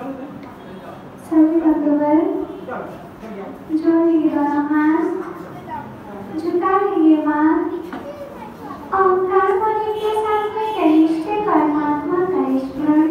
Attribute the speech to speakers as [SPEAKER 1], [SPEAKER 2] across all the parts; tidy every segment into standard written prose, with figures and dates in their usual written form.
[SPEAKER 1] सभी भक्तगण जोड़ेंगे दोनों हाथ, झुकाएंगे माथ, ओंकार बोलने के साथ में कनिष्ठ परमात्मा का स्मरण।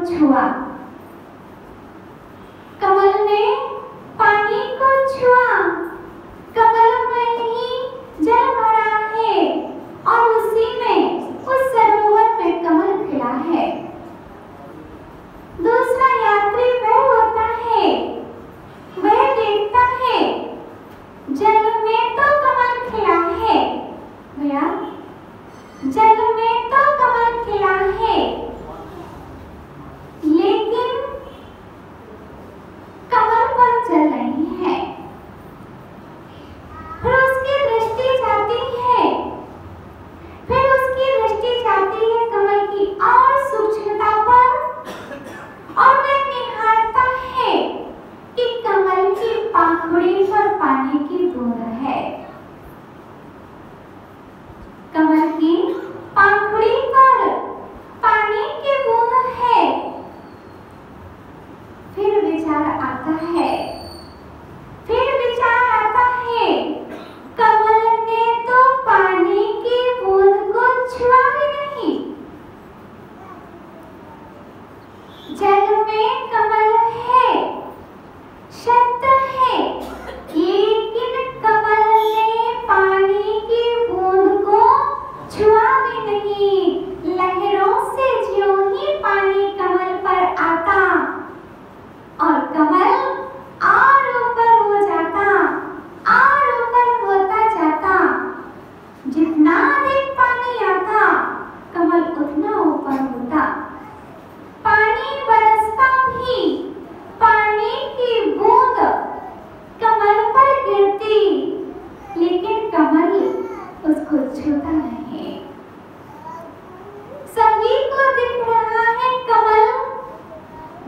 [SPEAKER 1] छुआ, कमल ने पानी को छुआ। कमल में ही जल भरा है और उसी में, उस सरोवर में कमल खिला है। दूसरा यात्री वह होता है, वह देखता है जल में तो कमल खिला है, भैया जल में तो कमल खिला है, लेकिन कमल पर जल नहीं है। फिर उसकी दृष्टि जाती है, फिर उसकी दृष्टि जाती है कमल की और सूक्ष्मता पर, और वह निहारता है कि कमल की पंखुड़ी पर पानी की बूंद है। कमल की पंखुड़ी पर पानी की बूंद है। फिर विचार आता है, फिर विचार आता है, कमल ने तो पानी की बूंद को छुआ भी नहीं। जल में कमल है, सत्य है, लेकिन कमल ने पानी की बूंद को छुआ भी नहीं। लहरों से ज्यों ही पानी कमल पर आता और कमल और ऊपर हो जाता, और ऊपर होता जाता। जितना अधिक पानी आता, कमल उतना ऊपर होता। पानी बरसता भी, पानी की बूंद कमल पर गिरती, लेकिन कमल उसको छूता नहीं। सभी को दिख रहा है कमल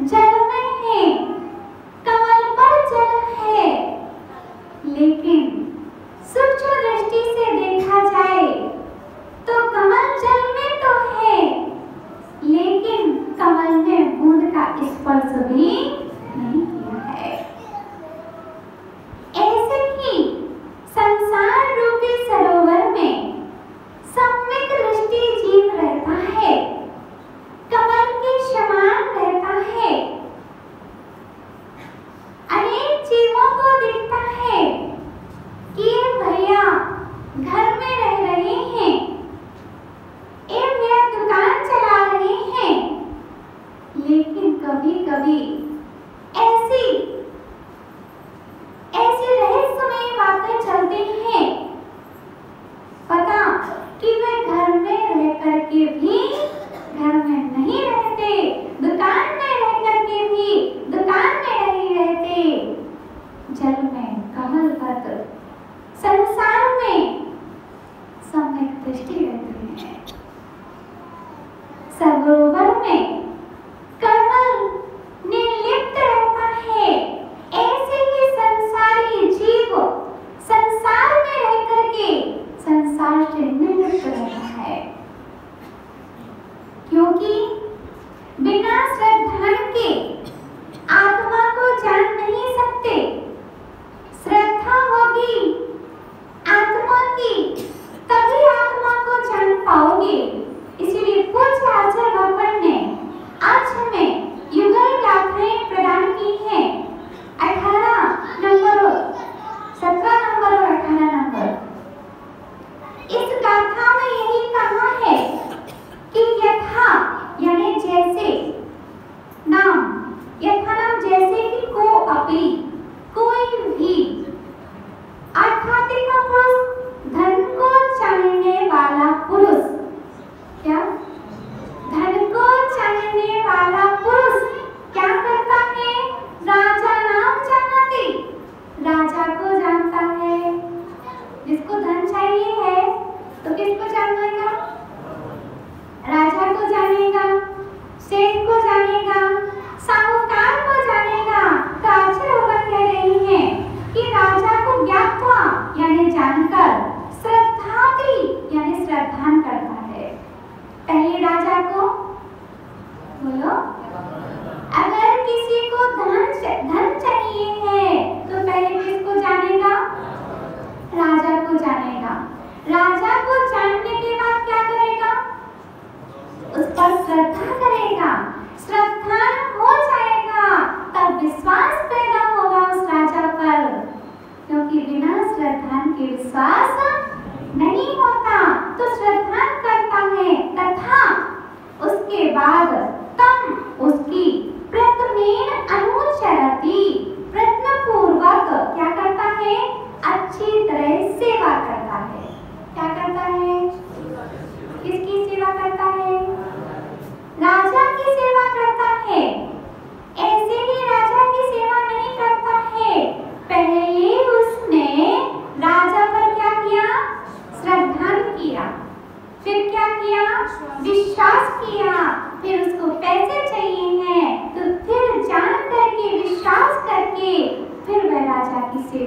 [SPEAKER 1] जल में है, कमल पर जल है, लेकिन सूक्ष्म दृष्टि से देखा जाए तो कमल जल में तो है, लेकिन कमल ने बूंद का स्पर्श भी नहीं किया है। ऐसे ही संसार रूपी सरोवर में सम्यक दृष्टि जीव रहता है, कमल के समान रहता है। अनेक जीवों को दिखता है कि भैया घर में रह रहे हैं, एक भैया दुकान चला रहे हैं, लेकिन कभी कभी ऐसी रहस्यमयी बातें चलती हैं, पता कि वे घर में रह करके भी घर में नहीं रहते, दुकान में रह करके भी दुकान में नहीं रहते। जल में कमल पर, संसार में सम्यक दृष्टि रहती है। सरोवर में कमल निर्लिप्त रहता है,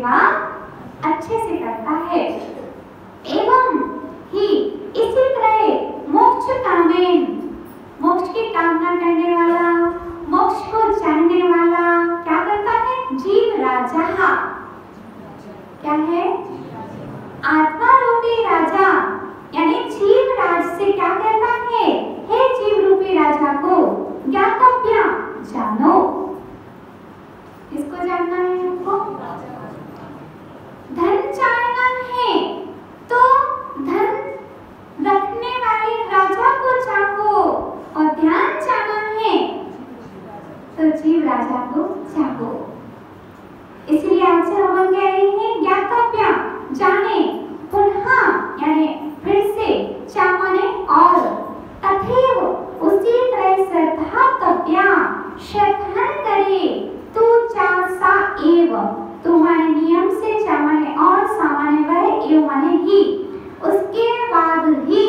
[SPEAKER 1] सेवा अच्छे से करता है। एवं ही इसी तरह मोक्ष कामेन, मोक्ष की कामना करने वाला, मोक्ष को जानने वाला क्या करता है? जीव राजा। क्या है? आत्मा रूपी राजा, यानी जीव राज से क्या कहता है? हे जीव रूपी राजा को ज्ञातव्य, जानो। किसको जानना है? हमको धन जानना है, तो धन रखने वाले राजा को चाहो, और ध्यान जाना है तो जीव राजा को चाहो। इसलिए आपसे हम कह रहे हैं ज्ञातव्य, जाने, पुनः यानी फिर से, चा माने और, तथैव उसी तरह श्रद्धातव्य, श्रद्धा करे, तू चा सा एव, तू माने नियम से, चा माने और, सा माने वह, एव माने ही, उसके बाद ही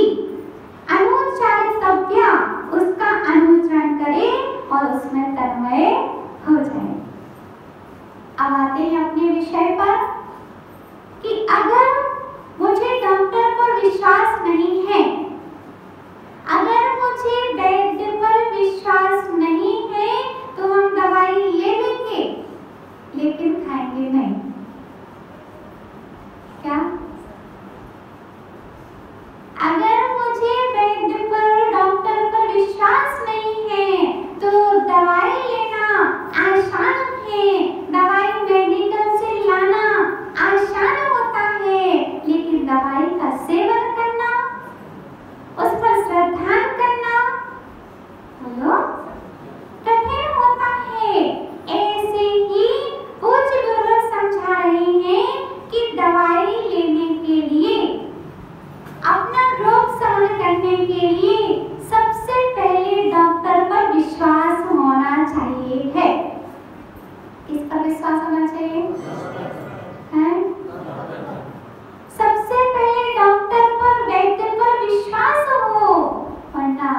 [SPEAKER 1] अनुचारितव्य, उसका अनुचरण करे और उसमें तन्मय हो जाए। अब आते हैं अपने विषय पर कि अगर मुझे डॉक्टर पर विश्वास नहीं है, अगर मुझे वैद्य पर विश्वास नहीं है, तो हम दवाई ले लेंगे लेकिन खाएंगे नहीं। क्या? अगर मुझे वैद्य पर, डॉक्टर पर विश्वास नहीं है तो दवाई लेना आसान है, दवाई मेडिकल से लाना आसान होता है, लेकिन दवाई का सेवन करना, उस पर श्रद्धा करना, बोलो, कठिन होता है। ऐसे ही पूज्य गुरुवर समझा रहे हैं कि दवाई लेने के लिए, अपना रोग सहन करने के लिए सबसे पहले डॉक्टर पर विश्वास होना चाहिए है। किस पर विश्वास होना चाहिए? है? सबसे पहले डॉक्टर पर, वैद्य पर विश्वास हो, वरना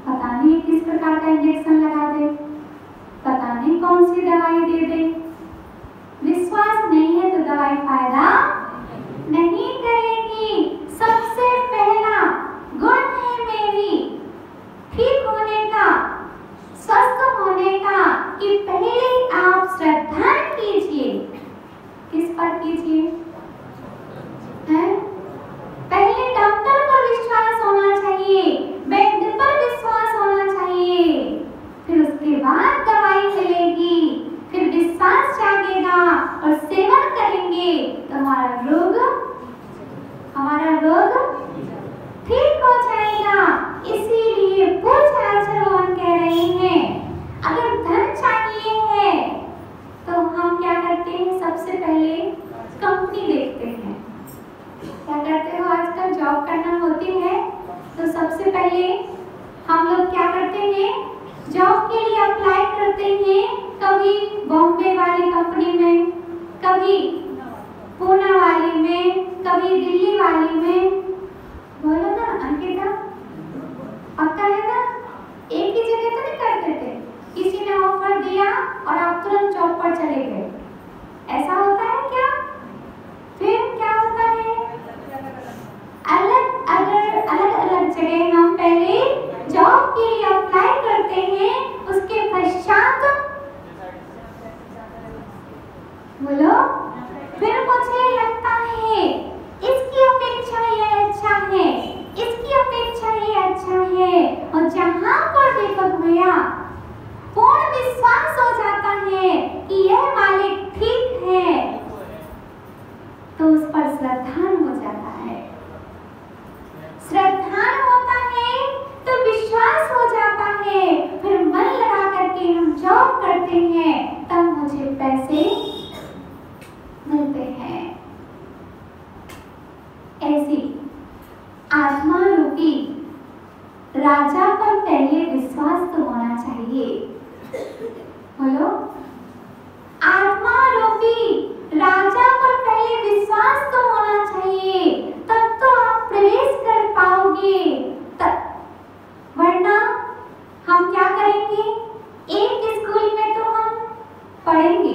[SPEAKER 1] पता नहीं किस प्रकार का इंजेक्शन लगा दे, पता नहीं कौन सी दवाई दे दे। विश्वास नहीं है तो दवाई फायदा नहीं करेगी। सबसे पहला गुण है मेरी ठीक होने का, स्वस्थ होने का, कि पहले आप श्रद्धा कीजिए। किस पर कीजिए? पहले डॉक्टर पर विश्वास होना चाहिए, वैद्य पर विश्वास होना चाहिए, फिर उसके बाद दवाई मिलेगी, फिर विश्वास जागेगा और सेवन करेंगे तो हमारा रोग ठीक हो जाएगा। इसीलिए पूज्य आचार्य भगवान कह रहे हैं, अगर धन चाहिए है तो हम क्या करते हैं? सबसे पहले कंपनी देखते हैं। क्या करते हो? आजकल जॉब करना होती है तो सबसे पहले हम लोग क्या करते हैं? जॉब के लिए अप्लाई करते हैं, कभी बॉम्बे वाली कंपनी में, कभी पुणे वाली में, कभी दिल्ली वाली में। बोलो ना अंकिता, पक्का है ना? एक ही जगह तो नहीं करते थे, किसी ने ऑफर दिया और आप तुरंत जॉब पर चले गए, ऐसा होता है क्या? फिर क्या होता है? अलग जगह हम पहले जॉब के लिए अप्लाई करते हैं, उसके पश्चात बोलो, फिर मुझे लगता है इसकी अपेक्षा ये अच्छा है, इसकी अपेक्षा ये अच्छा है, और जहां पर देखो भैया पूर्ण विश्वास हो जाता है कि यह मालिक ठीक है, तो उस पर श्रद्धान हो जाता है। श्रद्धान होता है तो विश्वास हो जाता है, फिर मन लगा करके हम जॉब करते हैं, तब मुझे पैसे मिलते हैं। ऐसी आत्मा रूपी राजा पर पहले विश्वास तो होना चाहिए। बोलो, आत्मा रूपी राजा पर पहले विश्वास तो होना चाहिए, तब तो आप प्रवेश कर पाओगे। वरना हम क्या करेंगे? एक स्कूल में तो हम पढ़ेंगे,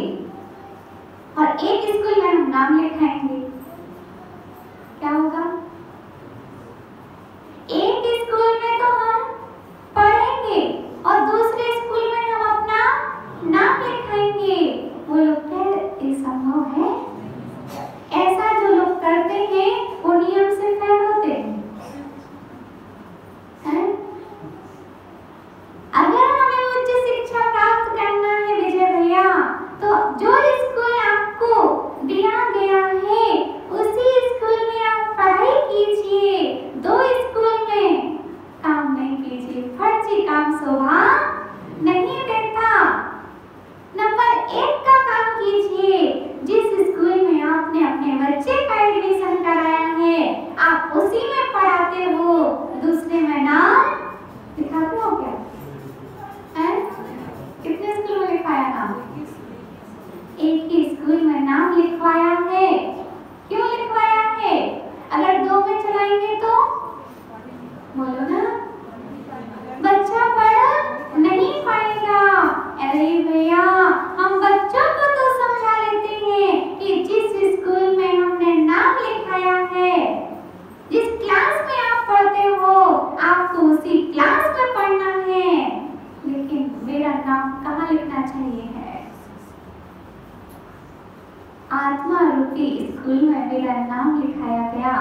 [SPEAKER 1] लिखवाया नाम? एक ही स्कूल में नाम लिखवाया है। क्यों लिखवाया है? अगर दो में चलाएंगे तो बोलो ना, बच्चा पढ़ नहीं पाएगा। अरे भैया, हम बच्चों को तो समझा लेते हैं कि जिस स्कूल में हमने नाम लिखाया है, जिस क्लास में आप पढ़ते हो, आपको उसी क्लास में पढ़ना है। लेकिन मेरा नाम कहाँ लिखना चाहिए है? आत्मा रूपी स्कूल में मेरा नाम लिखाया गया।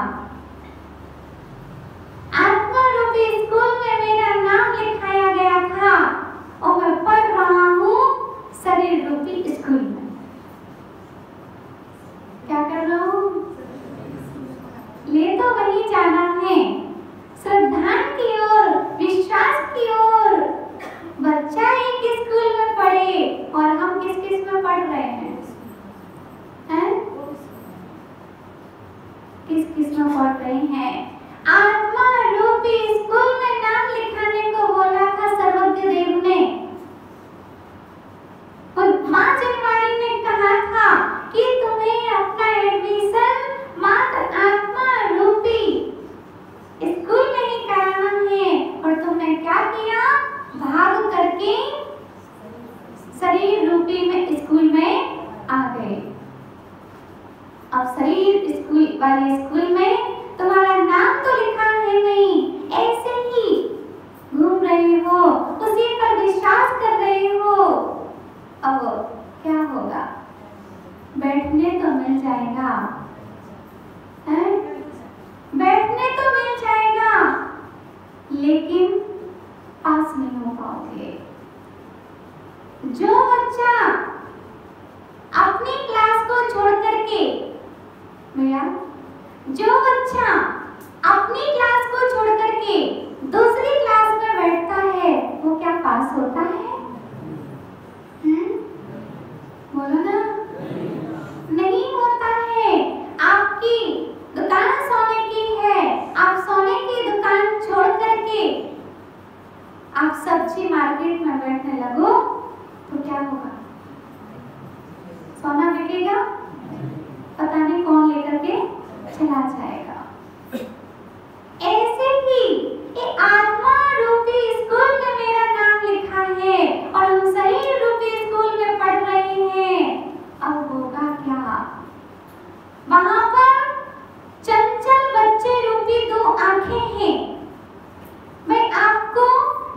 [SPEAKER 1] आत्मा रूपी स्कूल में मेरा नाम लिखाया गया था और मैं पढ़ रहा हूँ शरीर रूपी स्कूल में। क्या कर रहा हूँ? ले तो वही जाना है, श्रद्धा की ओर, विश्वास की ओर। बच्चा एक स्कूल में पढ़े और हम किस किस में पढ़ रहे हैं? किस किस में पढ़ रहे हैं? आत्मा रूपी स्कूल में नाम लिखाने को बोला था सर्वज्ञ देव ने। और माँ जनवाणी ने कहा था कि तुम्हें अपना एडमिशन मात्र आत्मा रूपी स्कूल में ही कराना है। और तुमने क्या किया? भाग करके शरीर रूपी में स्कूल में आ गए। अब शरीर स्कूल वाले स्कूल में तुम्हारा नाम तो लिखा है नहीं, ऐसे ही घूम रहे हो, उसी पर विश्वास कर रहे हो। अब क्या होगा? बैठने तो मिल जाएगा, हैं? बैठने तो मिल जाएगा, लेकिन पास नहीं हो पाओगे। जो बच्चा अपनी क्लास को छोड़ करके, भैया, जो बच्चा अपनी क्लास को छोड़ करके दूसरी क्लास में बैठता है, वो क्या पास होता है? बोलो ना, नहीं होता है। आपकी दुकान सोने की है, आप सोने की दुकान छोड़ करके आप सब्जी मार्केट में बैठने लगो तो क्या होगा? सोना बिकेगा? पता नहीं कौन लेकर के चला जाएगा। ऐसे ही ये आत्मा रूपी स्कूल में मेरा नाम लिखा है और हम शरीर रूपी स्कूल में पढ़ रहे हैं। अब होगा क्या? वहां पर चंचल बच्चे रूपी दो आंखें हैं। मैं आपको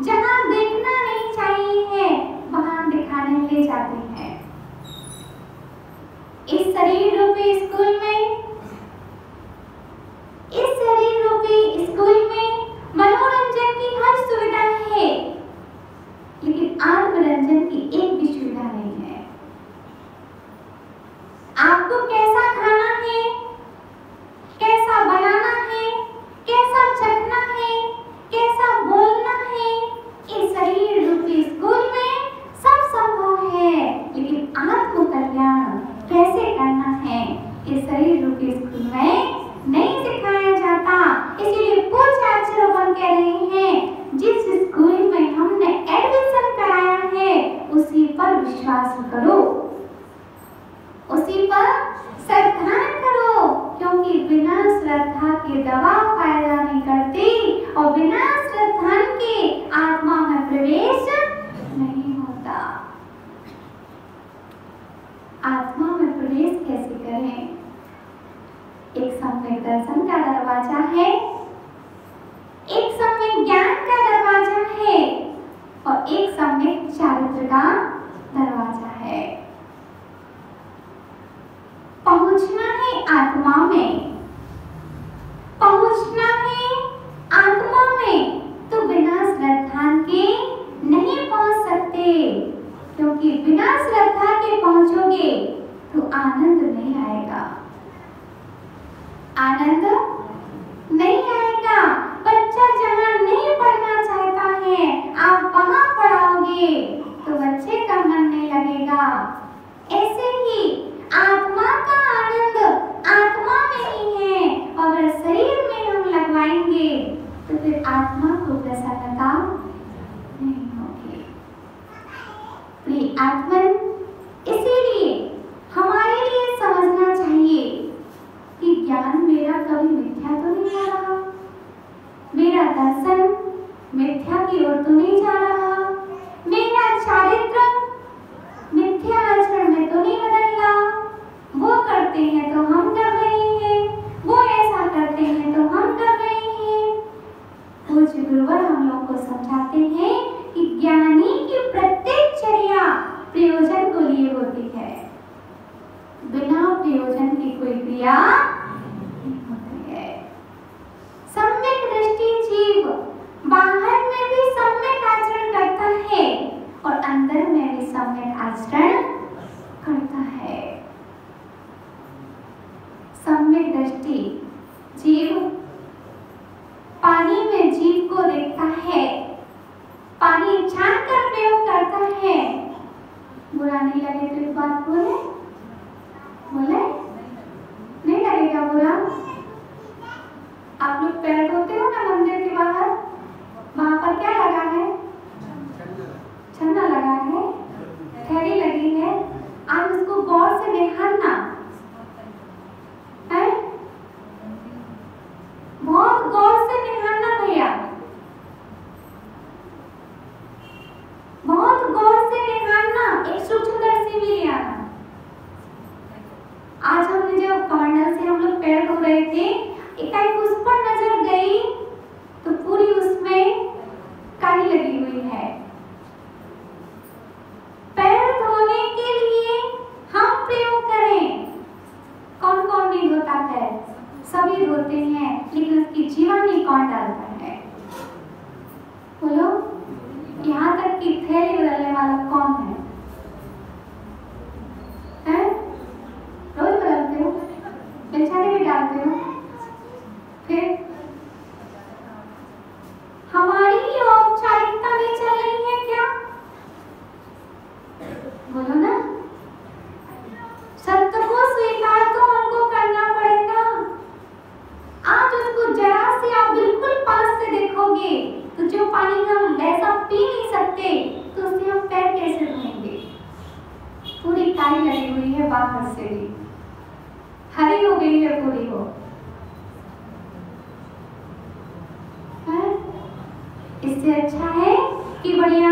[SPEAKER 1] जहां देखना नहीं चाहिए वहां दिखाने ले जाते हैं। इस शरीर रूपी स्कूल में, इस शरीर रूपी स्कूल में मनोरंजन की हर सुविधा है, लेकिन आत्मरंजन की एक भी सुविधा नहीं है। आपको कैसा खाना है, कैसा बनाना है, कैसा चखना है, कैसा बोलना है, इस शरीर रूपी स्कूल में सब संभव है, लेकिन आत्म कल्याण कैसे करना है इस शरीर रूपी स्कूल में नहीं सिखाया जाता। इसीलिए पूज्य आचार्य बन कह रहे हैं, जिस स्कूल में हमने एडमिशन कराया है उसी पर विश्वास करो, उसी पर श्रद्धा करो, क्योंकि बिना श्रद्धा के दवा फायदा नहीं करती और बिना श्रद्धा के आत्मा में प्रवेश नहीं होता। आत्मा में प्रवेश कैसे करें? एक सम्यक दर्शन का दरवाजा है, एक सम्यक ज्ञान का दरवाजा है और एक सम्यक चारित्र का दरवाजा है। पहुंचना है आत्मा में, पहुंचना है आत्मा में, तो बिना श्रद्धा के नहीं पहुंच सकते, क्योंकि बिना श्रद्धा के पहुंचोगे तो आनंद नहीं आएगा, आनंद नहीं आएगा। बच्चा जहाँ नहीं पढ़ना चाहता है आप वहाँ पढ़ाओगे तो बच्चे का मन नहीं लगेगा। ऐसे ही आत्मा का आनंद आत्मा में ही है, अगर शरीर में हम लगवाएंगे तो फिर आत्मा को प्रसन्नता नहीं होगी। प्रिय आत्मन, प्रयोजन की कोई क्रिया नहीं होती है। सम्यक दृष्टि जीव बाहर में भी सम्यक आचरण करता है और अंदर में भी सम्यक आचरण करता है। सम्यक दृष्टि जीव पानी में जीव को देखता है, पानी छान कर प्रयोग करता है। बुरा नहीं लगे तो एक बात बोले, बोले नहीं लगेगा बुरा? आप लोग पैर धोते हो ना मंदिर के बाहर, वहां पर क्या लगा है? छन्ना लगा है, थैली लगी है। आज उसको गौर से निहारना है, बहुत गौर से निहारना भैया, बहुत गौर से निहारना। एक सूक्ष्मदर्शी भी ले आना। आज हमने जब कमंडल से हम लोग पैर धो रहे थे, एकाएक उस पर नजर गई तो पूरी उसमें काली लगी हुई है। पैर धोने के लिए हम प्रयोग करें, कौन कौन नहीं धोता पैर? सभी धोते हैं, लेकिन उसकी जीवानी कौन डालता है? बोलो, यहाँ तक कि थैली बदलने वाला कौन है? हैं? रोज बदलते हो, बिछाने भी डालते हो। फिर हमारी ये औपचारिकता नहीं चल रही है क्या? बोलो ना, सत्य को स्वीकार तो हमको करना पड़ेगा। आज उसको जरा से आप बिल्कुल पास से देखोगे तो जो पानी हम वैसा पी नहीं सकते, तो उससे हम पैर कैसे धोएंगे? पूरी काली लगी हुई है, बाहर से भी हरी हो गई है पूरी हो। इससे अच्छा है कि बढ़िया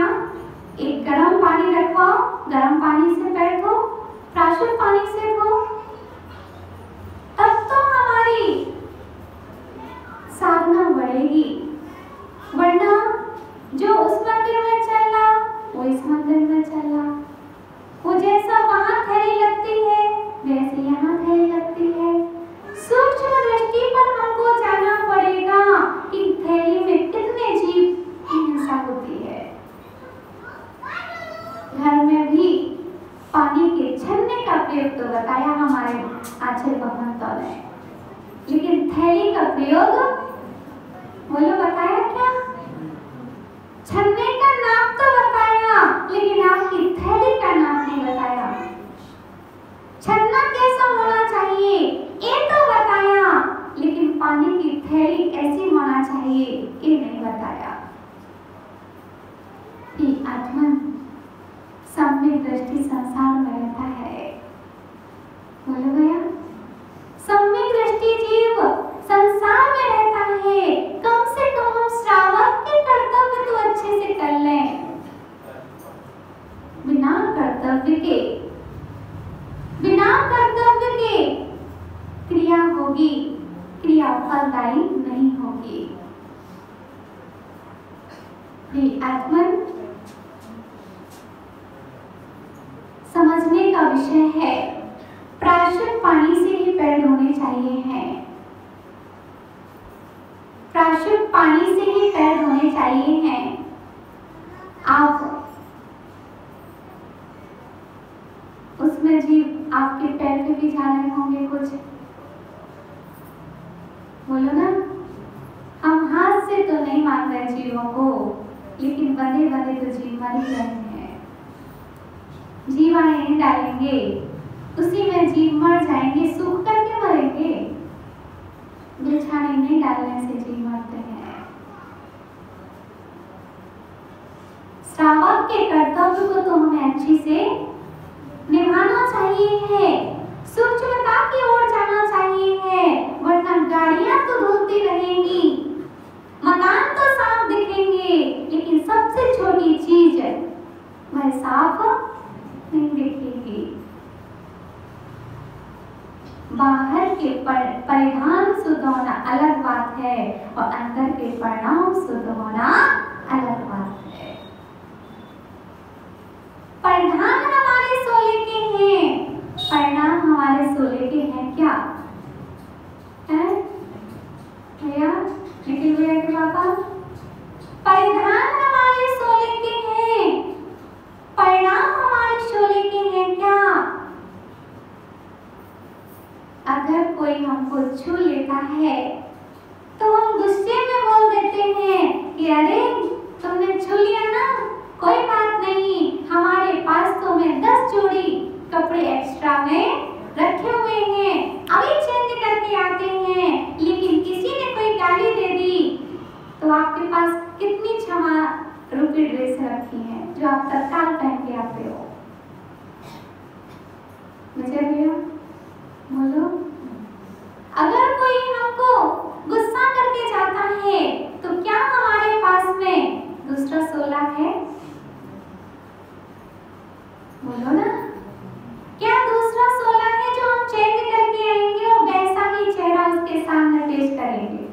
[SPEAKER 1] एक गर्म पानी रखवाओ, गर्म पानी से पैर धो, प्राशुद्ध पानी से धो, तब तो हमारी साधना बढ़ेगी। वरना जो उस मंदिर में चला वो इस मंदिर में चला, वो जैसा वहां थैली लगती है वैसे यहाँ थैली लगती है। सूक्ष्म दृष्टि पर हमको जाना पड़ेगा कि थैली में कितने जीव की हिंसा होती है। घर में भी पानी के छन्ने का प्रयोग तो बताया हमारे आचार्य भगवंतों ने, लेकिन थैली का प्रयोग बोलो बताया क्या? छन्ने का नाम तो बताया, लेकिन आपकी थैली का नाम नहीं बताया। छन्ना कैसा होना चाहिए ये तो बताया, लेकिन पानी की थैली कैसी होना चाहिए ये नहीं बताया। आत्मन सम्यक दृष्टि संसार में रहता है। बोलो भैया, सम्यक दृष्टि जीव संसार में रहता है। कम से कम हम श्रावक के कर्तव्य तो अच्छे से कर लें। बिना कर्तव्य के क्रिया होगी, क्रिया फलदायी नहीं होगी। आत्मन समझने का विषय है। प्राशुद्ध पानी से ही पैर धोने चाहिए हैं, प्राशुद्ध पानी से ही पैर धोने चाहिए हैं। आप उसमें जीव आपके पैर पे भी जा रहे होंगे कुछ, बोलो ना। हम हाथ से तो नहीं मार रहे जीवों को, लेकिन बंधे बंधे तो जीव मर ही रहे हैं। जीवाणु नहीं डालेंगे, उसी में जीव मर जाएंगे, सूख करके मरेंगे। बिछाने नहीं डालने से जीव मरते हैं। श्रावक के कर्तव्य को तो हमें अच्छी से निभाना चाहिए है, सूक्ष्मता की ओर जाना चाहिए है, वरना गाड़ियां तो धुलती रहेंगी, मकान तो साफ दिखेंगे, लेकिन सबसे छोटी चीज वह साफ नहीं दिखेगी। बाहर के परिधान शुद्ध होना अलग बात है और अंदर के परिणाम शुद्ध होना अलग बात है। परिधान हमारे सोले के हैं, परिणाम हमारे सोले के बोलो ना, क्या दूसरा 16 है जो हम चेंज करके आएंगे और वैसा ही चेहरा उसके सामने पेश करेंगे?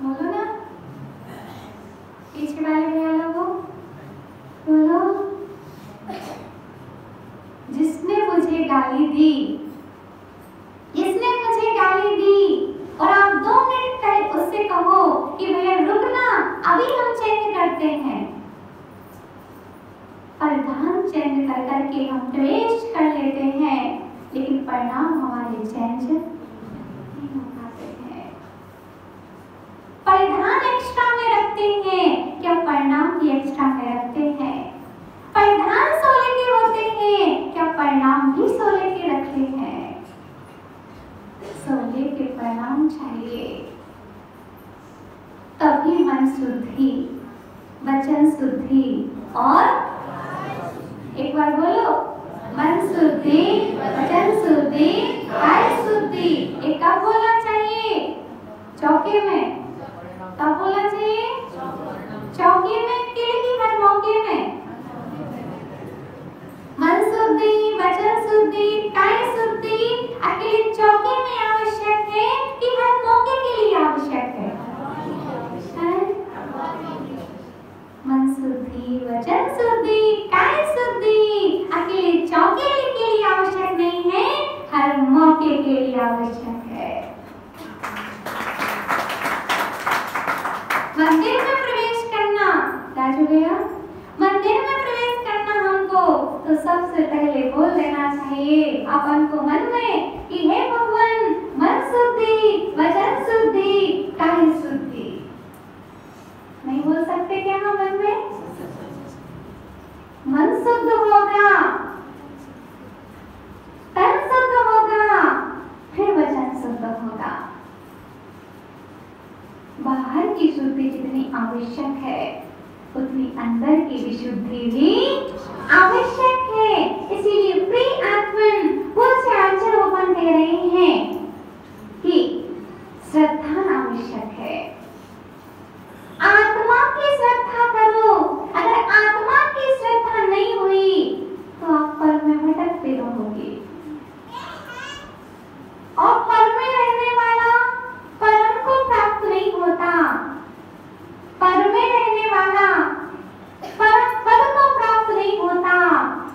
[SPEAKER 1] बोलो ना, पीछे वाले भैया लोगों बोलो। जिसने मुझे गाली दी, जिसने मुझे गाली दी और आप 2 मिनट तक उससे कहो कि भैया रुकना, अभी हम चेंज करते हैं, परिधान चेंज कर करके हम ड्रेस कर लेते हैं, लेकिन परिणाम हमारे चेंज नहीं हो पाते हैं। परिधान एक्स्ट्रा में रखते हैं, क्या परिणाम भी एक्स्ट्रा में रखते हैं? परिधान 16 के होते हैं, क्या परिणाम भी 16 के रखते हैं? 16 के परिणाम चाहिए, तभी मन शुद्धि, वचन शुद्धि और एक बार बोलो, मन शुद्धि, वचन शुद्धि, काय शुद्धि। एक कब बोलना चाहिए? चौके में। कब बोलना चाहिए? चौके में कि हर मौके में? मन शुद्धि, वचन शुद्धि, काय शुद्धि अकेले चौके में आवश्यक है कि हर मौके के लिए आवश्यक है? मन शुद्धि, वचन शुद्धि, काय शुद्धि अकेले चौके के लिए आवश्यक नहीं है, हर मौके के लिए आवश्यक है। मंदिर में प्रवेश करना, राजू भैया, मंदिर में प्रवेश करना हमको तो सबसे पहले बोल देना चाहिए अपन को मन में कि हे भगवान, मन शुद्धि, वचन शुद्धि, काय शुद्धि। नहीं बोल सकते क्या हम मन में? मन शुद्ध होगा, तन शुद्ध होगा, फिर वचन शुद्ध होगा। बाहर की शुद्धि जितनी आवश्यक है, उतनी अंदर की विशुद्धि भी आवश्यक है। इसीलिए प्री आत्मन बहुत से आचार्य ओपन कह रहे हैं कि श्रद्धा आवश्यक है। आत्मा की श्रद्धा करो, अगर आत्मा की श्रद्धा नहीं हुई तो आप पर में भटकते रहोगे, और पर में रहने वाला परम को प्राप्त नहीं होता। पर में रहने वाला परम पद को प्राप्त नहीं होता,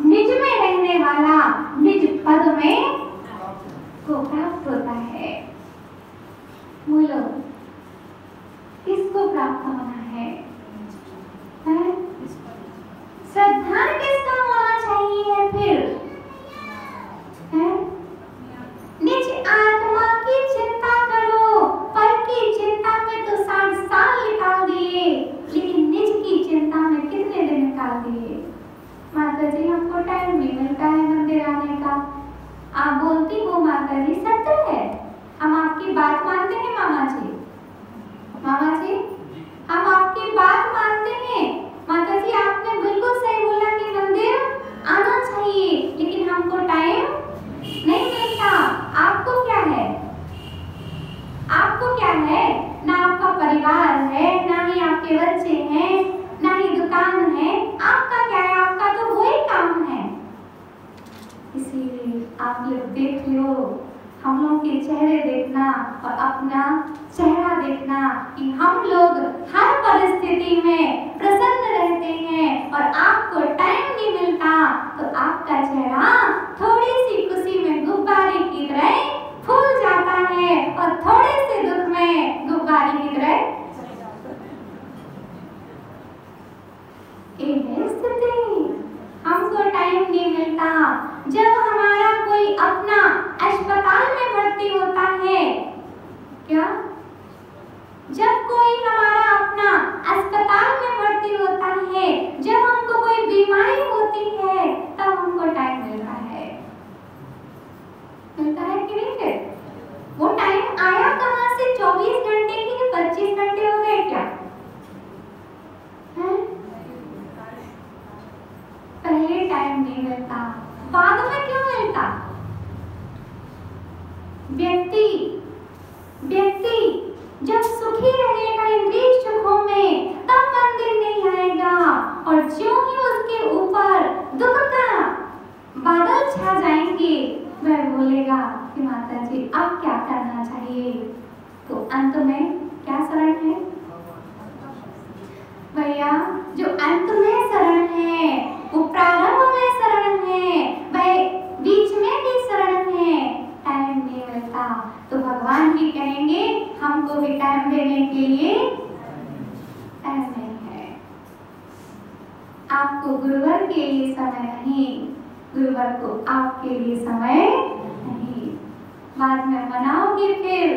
[SPEAKER 1] निज में रहने वाला निज पद में को प्राप्त होता है। बोलो, किसको प्राप्त होना है? श्रद्धा किसका होना चाहिए? फिर निज आत्मा की चिंता करो। पर की चिंता में तो 60 साल निकाल दिए, लेकिन निज की चिंता में कितने दिन निकाल दिए? माता जी, हमको टाइम नहीं मिलता है मंदिर आने का। आप बोलती हो माता जी, सत्य है, हम आपकी बात मानते हैं मामा जी। मामा जी, हम आपकी बात मानते हैं। माता जी, आपने बिल्कुल सही बोला कि मंदिर आना चाहिए, लेकिन हमको टाइम नहीं मिलता। आपको क्या है? आपको क्या है? ना आपका परिवार है, ना ही आपके बच्चे हैं, ना ही दुकान है। आपका क्या है? आपका तो वही काम है। इसीलिए आप लोग देख लो, हम लोग के चेहरे देखना और अपना चेहरा देखना कि हम लोग हर परिस्थिति में प्रसन्न रहते हैं, और आपको टाइम नहीं मिलता तो आपका चेहरा थोड़ी सी खुशी में गुब्बारे की तरह फूल जाता है, और थोड़े से दुख में गुब्बारे की तरह स्थिति। हमको टाइम नहीं मिलता। जब हमारा कोई अपना अस्पताल में भर्ती होता है, क्या? जब कोई हमारा अपना अस्पताल में भर्ती होता है, जब हमको कोई बीमारी होती है, तब हमको टाइम मिलता है। मिलता है कि नहीं? फिर वो टाइम आया कहाँ से? 24 घंटे की 25 घंटे हो गए क्या? पहले टाइम नहीं मिलता, बाद में क्यों मिलता? व्यक्ति जब सुखी रहेगा इंद्रिय सुखों में, तब मंदिर नहीं आएगा, और ज्यों ही उसके ऊपर बताएंगे वह बोलेगा कि माता जी अब क्या करना चाहिए। तो अंत में क्या शरण है भैया? जो अंत में शरण है वो प्रारंभ में शरण है, वह बीच में भी शरण है। टाइम नहीं मिलता तो भगवान भी कहेंगे हमको भी टाइम देने के लिए टाइम नहीं है। आपको गुरुवर के लिए समय नहीं, गुरुवर को आपके लिए समय नहीं। बाद में मनाओगे, फिर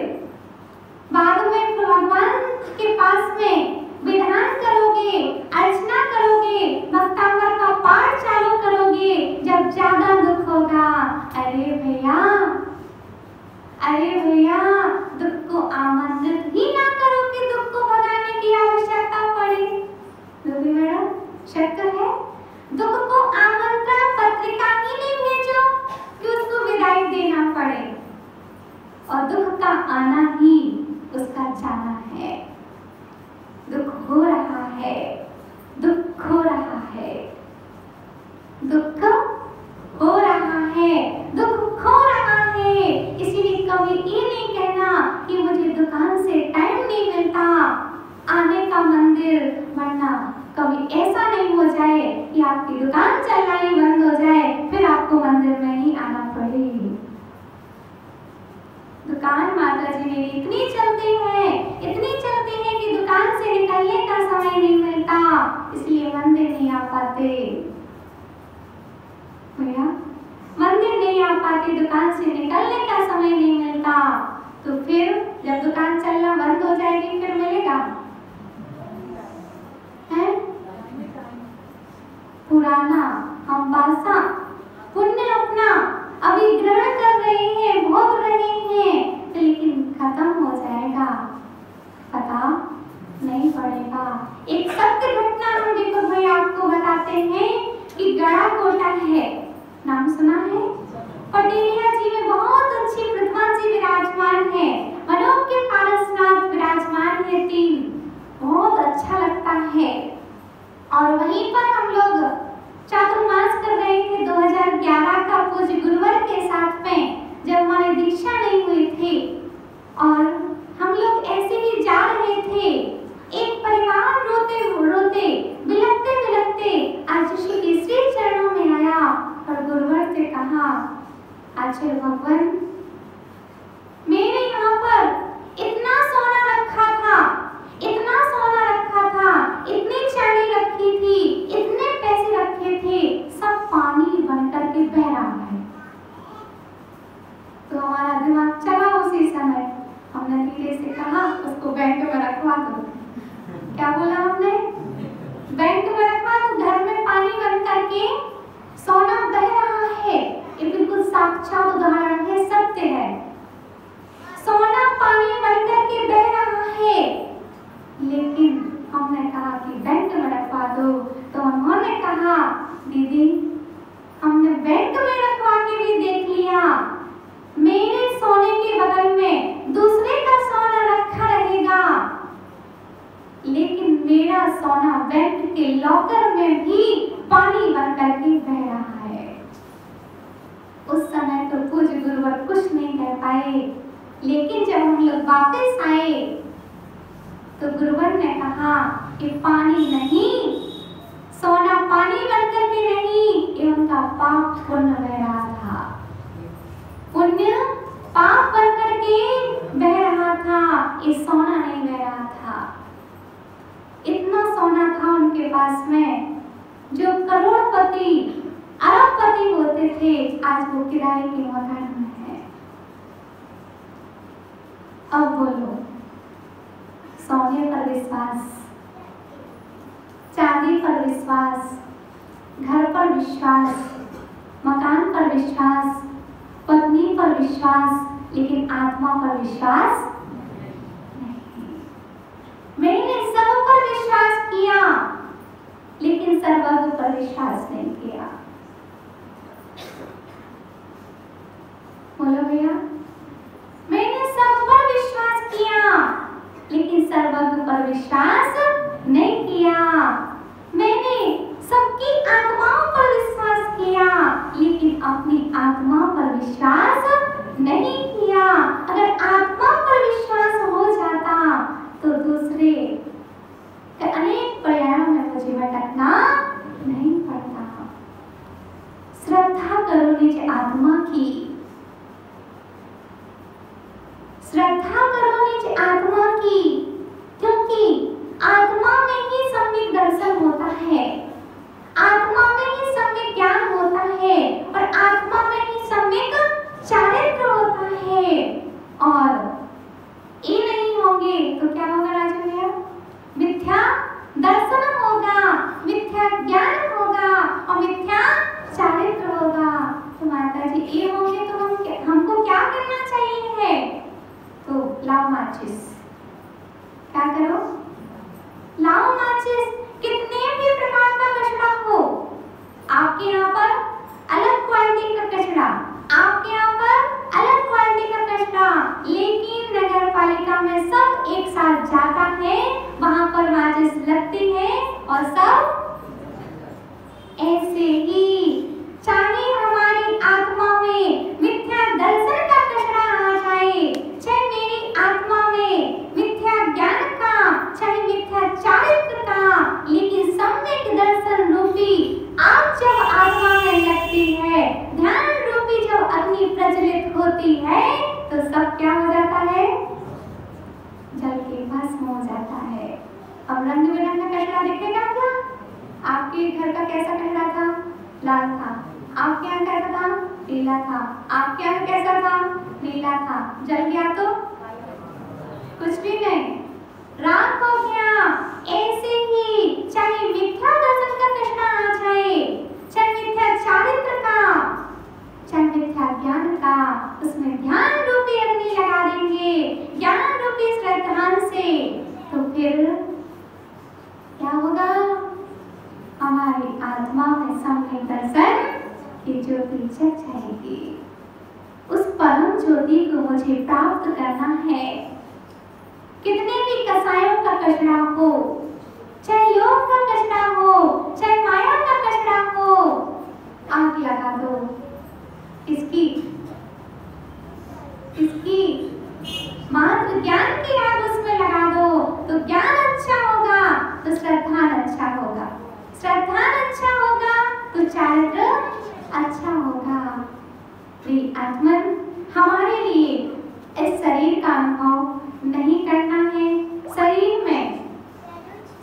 [SPEAKER 1] बाद में भगवान के पास में विधान करोगे, अर्चना करोगे, भक्तांवर का पाठ चालू करोगे। जब ज्यादा दुख होगा, अरे भैया दुख को आमंत्रित ही ना करो कि दुख को भगाने की आवश्यकता पड़े। लोगी मैडम शक्य है, दुख को आमंत्रण पत्रिका ही नहीं भेजो कि उसको विदाई देना पड़े। और दुख का आना ही उसका जाना है। दुख हो रहा है, दुख हो रहा है, दुख हो रहा है, दुख खो रहा है। इसीलिए कभी ये नहीं कहना कि मुझे दुकान से टाइम नहीं मिलता आने का मंदिर, वरना कभी ऐसा नहीं हो जाए कि आपकी दुकान चलना ही बंद हो जाए, फिर आपको मंदिर में ही आना पड़े। दुकान माता जी मेरी इतनी चलती है कि दुकान से निकलने का समय नहीं मिलता, इसलिए मंदिर नहीं आ पाते। भैया मंदिर नहीं आ पाते, दुकान से निकलने का समय नहीं मिलता, तो फिर जब दुकान चलना बंद हो जाएगी फिर मिलेगा है? पुराना हम बासा पुण्य अपना अभी ग्रहण कर रहे हैं, भोग रहे हैं, लेकिन खत्म हो जाएगा, पता नहीं पड़ेगा। एक सत्य घटना हम देखो भाई आपको बताते हैं कि गड़ा कोटा है, नाम सुना है? पटेलिया जी में बहुत अच्छी प्रतिमा जी विराजमान है, मनोज के पारसनाथ विराजमान है, तीन बहुत अच्छा लगता है। और वहीं पर हम लोग चातुर्मास कर रहे थे 2011 का पूज्य गुरुवर के साथ में, जब हमारी दीक्षा नहीं हुई थी, और हम लोग ऐसे ही जा रहे थे। एक परिवार रोते रोते बिलखते बिलखते आचार्य के श्री चरणों में आया और गुरुवर से कहा, आचार्य भगवान मेरे यहाँ पर इतना सोना रखा था, इतना सोना रखा था, इतनी चांदी रखी थी, इतने पैसे रखे थे, सब पानी बनकर के बह रहा है। तो हमारा दिमाग चला उसी समय, हमने धीरे से कहा उसको बैंक में रखवा दो। क्या बोला हमने? बैंक में रखवा दो, घर में पानी बन करके सोना बह रहा है। ये बिल्कुल साक्षात उदाहरण है, सत्य है। सोना पानी बन करके बह रहा है, लेकिन हमने कहा कि बैंक में रखवा दो। तो उन्होंने कहा दीदी हमने बैंक में रखवा के भी देख लिया, मेरे सोने के बगल में दूसरे का सोना रखा रहेगा, लेकिन मेरा सोना बैंक के लॉकर में भी पानी बन करके बह रहा है। उस समय तो पूज्य गुरुवर कुछ नहीं कह पाए, लेकिन जब हम लोग वापस आए तो गुरुवर ने कहा कि पानी नहीं, सोना पानी बन करके नहीं, ये उनका पाप पुण्य बह रहा था, पुण्य पाप बन करके बह रहा था, ये सोना नहीं बह रहा था। इतना सोना था उनके पास में, जो करोड़पति अरबपति होते थे, आज वो किराए के मकान में है। अब बोलो, सोने पर विश्वास, चांदी पर विश्वास, घर पर विश्वास, मकान पर विश्वास, पत्नी पर विश्वास, लेकिन आत्मा पर विश्वास नहीं। मैंने सब पर विश्वास किया, लेकिन सर्वज्ञ पर विश्वास नहीं किया। बोलो भैया, मैंने सब पर विश्वास किया, लेकिन सर्वज्ञ पर विश्वास नहीं किया। मैंने सबकी आत्माओं पर विश्वास किया, लेकिन अपनी आत्मा निज आत्मा की, श्रद्धा करो निज आत्मा की, क्योंकि आत्मा में ही सम्यक दर्शन होता है, आत्मा में ही सम्यक ज्ञान होता है और आत्मा में ही सम्यक चारित्र होता है। और ये नहीं होंगे तो क्या होगा राजू भैया? मिथ्या दर्शन होगा, मिथ्या ज्ञान होगा और मिथ्या चारित्र होगा। तो माता जी ये होंगे तो हमको क्या करना चाहिए है? तो लाओ माचिस, क्या करो? लाओ माचिस। कितने भी प्रकार का कचरा हो, आपके यहाँ पर अलग क्वालिटी का कचरा, आपके यहाँ पर अलग क्वालिटी का कचरा, लेकिन नगर पालिका में सब एक साथ जाता है, वहां पर माचिस लगती है और सब ऐसे ही चाहे हमारी आत्मा में मिथ्या दर्शन का कचरा आ जाए, चाहे मेरी आत्मा में मिथ्या ज्ञान का, चाहे मिथ्या चारित्र का, लेकिन सम्यक दर्शन रूपी आग जब आत्मा में लगती है, ध्यान रूपी जब अग्नि प्रज्वलित होती है, तो सब क्या हो जाता है? जल के भस्म हो जाता है। अब रंग बिरंगा कचरा दिखेगा क्या? आपके घर का कैसा कचरा था? लाल था। आपके यहाँ कैसा था? पीला था। आपके यहाँ कैसा था? नीला था। जल गया तो कुछ भी नहीं, राख हो गया। ऐसे ही चाहे मिथ्या दर्शन का कचरा आ जाए, चाहे मिथ्या चारित्र का, चाहे मिथ्या ज्ञान का, उसमें ध्यान रूपी अग्नि लगा देंगे, ज्ञान रूपी श्रद्धा से, तो फिर क्या होगा? हमारी आत्मा में सम्यक दर्शन की ज्योति जग जाएगी। उस परम ज्योति को मुझे प्राप्त करना है। कितने भी कसायों का कचरा हो, चाहे योग का कचरा हो, चाहे माया का कचरा हो, आग लगा दो। इसकी मात्र ज्ञान की आग उसमें लगा दो, तो ज्ञान अच्छा होगा तो श्रद्धा अच्छा होगा, श्रद्धा अच्छा होगा तो चारित्र अच्छा होगा। आत्मन हमारे लिए इस शरीर का अनुभव नहीं करना है।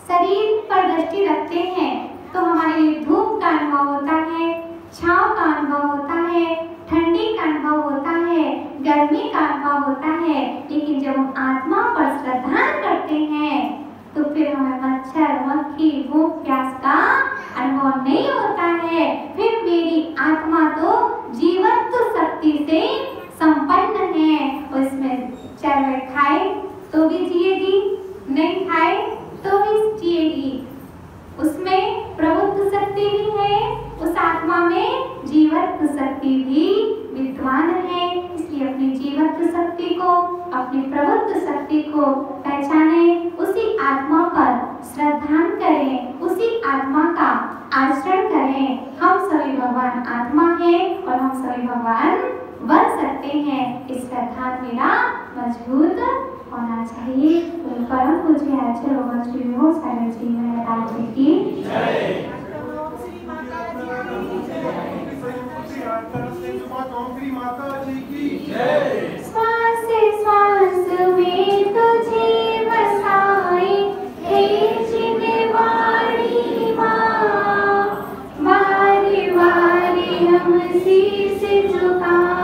[SPEAKER 1] शरीर पर दृष्टि रखते हैं तो हमारे लिए धूप का अनुभव होता है, छांव का अनुभव होता है, ठंडी का अनुभव होता है, गर्मी का अनुभव होता है, लेकिन जब हम आत्मा पर श्रद्धा करते हैं तो फिर हमें मच्छर, मक्खी, भूख, प्यास का अनुभव नहीं होता है। फिर मेरी आत्मा तो जीवत्व शक्ति से संपन्न है। उसमें चाहे वह खाए तो भी जिएगी, नहीं खाए तो भी जिएगी। उसमें प्रबुद्ध शक्ति भी है, उस आत्मा में जीवत्व शक्ति भी विद्वान है। इसलिए अपनी जीवत्व शक्ति को, अपनी प्रबुद्ध शक्ति को पहचाने, उसी आत्मा पर श्रद्धा करें, उसी आत्मा का आचरण करें। हम सभी भगवान आत्मा है और हम सभी भगवान बन सकते हैं। इस श्रद्धा मेरा मजबूत होना चाहिए। परम पूज्य आचार्य भगवान श्री विभो सागर जी महाराज जी की जय। श्वास श्वास में तुझे बसाए, हे जिनवाणी माँ, बारी बारी हम शीश झुकाए।